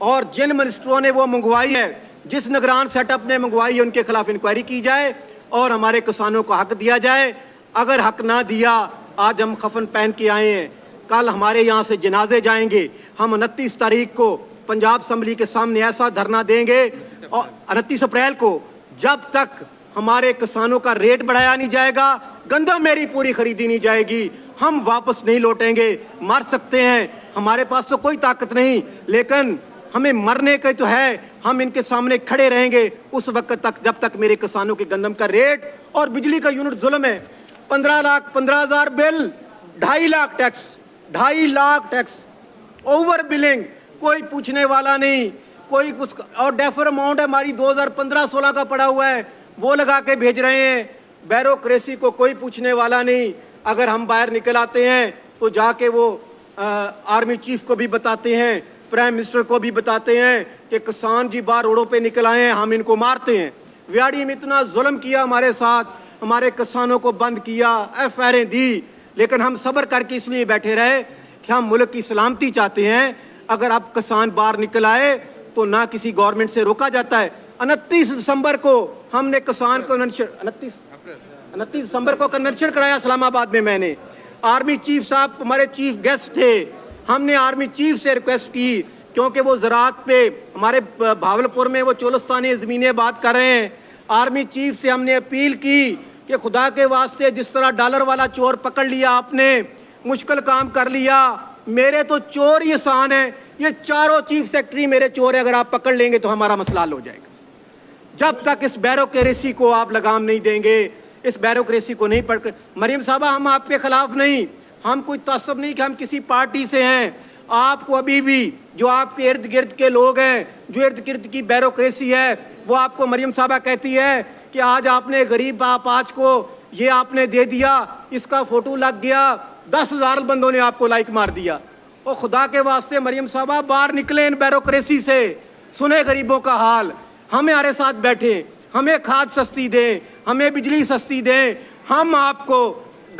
اور جن منسٹروں نے وہ منگوائی ہے, جس نگران سیٹ اپ نے منگوائی ہے, ان کے خلاف انکوائری کی جائے اور ہمارے کسانوں کو حق دیا جائے. اگر حق نہ دیا, آج ہم خفن پہن کے آئے ہیں, کل ہمارے یہاں سے جنازے جائیں گے. ہم 29 تاریخ کو پنجاب اسمبلی کے سامنے ایسا دھرنا دیں گے, اور 29 اپریل کو, جب تک ہمارے کسانوں کا ریٹ بڑھایا نہیں جائے گا, گندم میری پوری خریدی نہیں جائے گی, ہم واپس نہیں لوٹیں گے. مر سکتے ہیں, ہمارے پاس تو کوئی طاقت نہیں, لیکن ہمیں مرنے کا تو ہے. ہم ان کے سامنے کھڑے رہیں گے اس وقت تک جب تک میرے کسانوں کے گندم کا ریٹ اور بجلی کا یونٹ ظلم ہے. 15 lakh 15,000 bill, 2.5 lakh tax, 2.5 lakh tax, over billing, کوئی پوچھنے والا نہیں. کوئی اور ڈیفر اماؤنٹ ہماری 2015-16 کا پڑا ہوا ہے, وہ لگا کے بھیج رہے ہیں. بیوروکریسی کو کوئی پوچھنے والا نہیں. اگر ہم باہر نکل آتے ہیں تو جا کے وہ آرمی چیف کو بھی بتاتے ہیں, پرائم منسٹر کو بھی بتاتے ہیں کہ کسان جی باہر روڈوں پہ نکل آئے ہیں, ہم ان کو مارتے ہیں. ویاڑی میں اتنا ظلم کیا ہمارے ساتھ, ہمارے کسانوں کو بند کیا, ایف آر دی, لیکن ہم صبر کر کے اس لیے بیٹھے رہے کہ ہم ملک کی سلامتی چاہتے ہیں. اگر اب کسان باہر نکل آئے تو نہ کسی گورنمنٹ سے روکا جاتا ہے. 29 دسمبر کو ہم نے کسان کنونشن 29 دسمبر کو کنونشن کرایا اسلام آباد میں. میں نے آرمی چیف صاحب ہمارے چیف گیسٹ تھے. ہم نے آرمی چیف سے ریکویسٹ کی, کیونکہ وہ زراعت پہ ہمارے بھاولپور میں وہ چولستانی زمینیں بات کر رہے ہیں. آرمی چیف سے ہم نے اپیل کی کہ خدا کے واسطے جس طرح ڈالر والا چور پکڑ لیا آپ نے, مشکل کام کر لیا, میرے تو چور ہی آسان ہے. یہ چاروں چیف سیکرٹری میرے چور ہیں, اگر آپ پکڑ لیں گے تو ہمارا مسئلہ حل ہو جائے گا. جب تک اس بیوروکریسی کو آپ لگام نہیں دیں گے, اس بیوروکریسی کو نہیں پڑھ کر. مریم صاحبہ, ہم آپ کے خلاف نہیں, ہم کوئی تعصب نہیں کہ ہم کسی پارٹی سے ہیں. آپ کو ابھی بھی جو آپ کے ارد گرد کے لوگ ہیں, جو ارد گرد کی بیوروکریسی ہے, وہ آپ کو مریم صاحبہ کہتی ہے کہ آج آپ نے غریب آپاج کو یہ آپ نے دے دیا, اس کا فوٹو لگ گیا, 10,000 بندوں نے آپ کو لائک مار دیا. اور خدا کے واسطے مریم صاحبہ باہر نکلیں ان بیوروکریسی سے, سنیں غریبوں کا حال, ہمارے ساتھ بیٹھیں, ہمیں کھاد سستی دیں, ہمیں بجلی سستی دیں, ہم آپ کو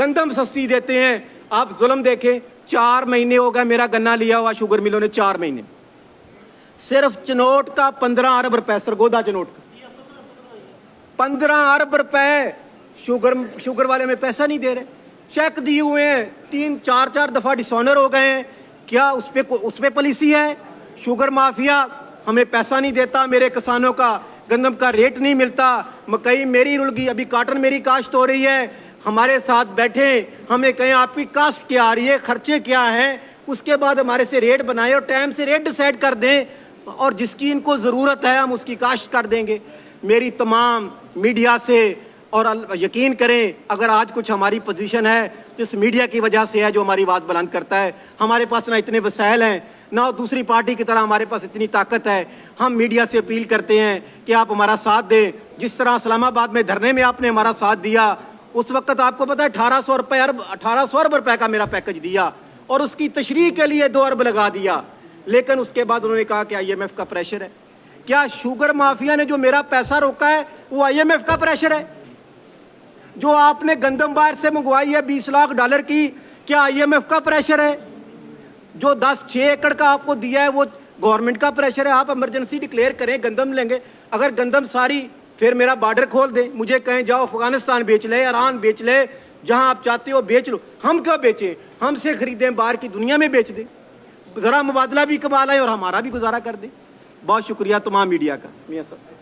گندم سستی دیتے ہیں. آپ ظلم دیکھیں, 4 مہینے ہو گئے میرا گنا لیا ہوا شوگر ملوں نے, 4 مہینے صرف چنوٹ کا 15 ارب روپے, سرگودا چنوٹ کا 15 ارب روپے شوگر والے میں پیسہ نہیں دے رہے. چیک دیے ہوئے ہیں, 3-4 دفعہ ڈسونر ہو گئے ہیں. کیا اس پہ پالیسی ہے؟ شوگر مافیا ہمیں پیسہ نہیں دیتا, میرے کسانوں کا گندم کا ریٹ نہیں ملتا, مکئی میری رل گئی, ابھی کاٹن میری کاشت ہو رہی ہے. ہمارے ساتھ بیٹھیں, ہمیں کہیں آپ کی کاسٹ کیا آ رہی ہے, خرچے کیا ہیں, اس کے بعد ہمارے سے ریٹ بنائیں اور ٹائم سے ریٹ ڈیسائیڈ کر دیں, اور جس کی ان کو ضرورت ہے ہم اس کی کاشت کر دیں گے. میری تمام میڈیا سے, اور یقین کریں اگر آج کچھ ہماری پوزیشن ہے تو اس میڈیا کی وجہ سے ہے جو ہماری بات بلند کرتا ہے. ہمارے پاس نہ اتنے وسائل ہیں, نہ دوسری پارٹی کی طرح ہمارے پاس اتنی طاقت ہے. ہم میڈیا سے اپیل کرتے ہیں کہ آپ ہمارا ساتھ دیں. جس طرح اسلام آباد میں دھرنے میں آپ نے ہمارا ساتھ دیا, اس وقت آپ کو پتہ ہے 1800 ارب روپے کا میرا پیکج دیا, اور اس کی تشریح کے لیے 2 ارب لگا دیا. لیکن اس کے بعد انہوں نے کہا کہ IMF کا پریشر ہے. کیا شوگر مافیا نے جو میرا پیسہ روکا ہے وہ IMF کا پریشر ہے؟ جو آپ نے گندم باہر سے منگوائی ہے $20 لاکھ کی, کیا IMF کا پریشر ہے؟ جو 6 ایکڑ کا آپ کو دیا ہے وہ گورنمنٹ کا پریشر ہے؟ آپ ایمرجنسی ڈکلیئر کریں, گندم لیں گے. اگر گندم ساری, پھر میرا بارڈر کھول دیں, مجھے کہیں جاؤ افغانستان بیچ لے, ایران بیچ لے, جہاں آپ چاہتے ہو بیچ لو. ہم کیوں بیچیں؟ ہم سے خریدیں, باہر کی دنیا میں بیچ دیں, ذرا مبادلہ بھی کما لیں اور ہمارا بھی گزارا کر دیں. بہت شکریہ تمام میڈیا کا. میاں صاحب.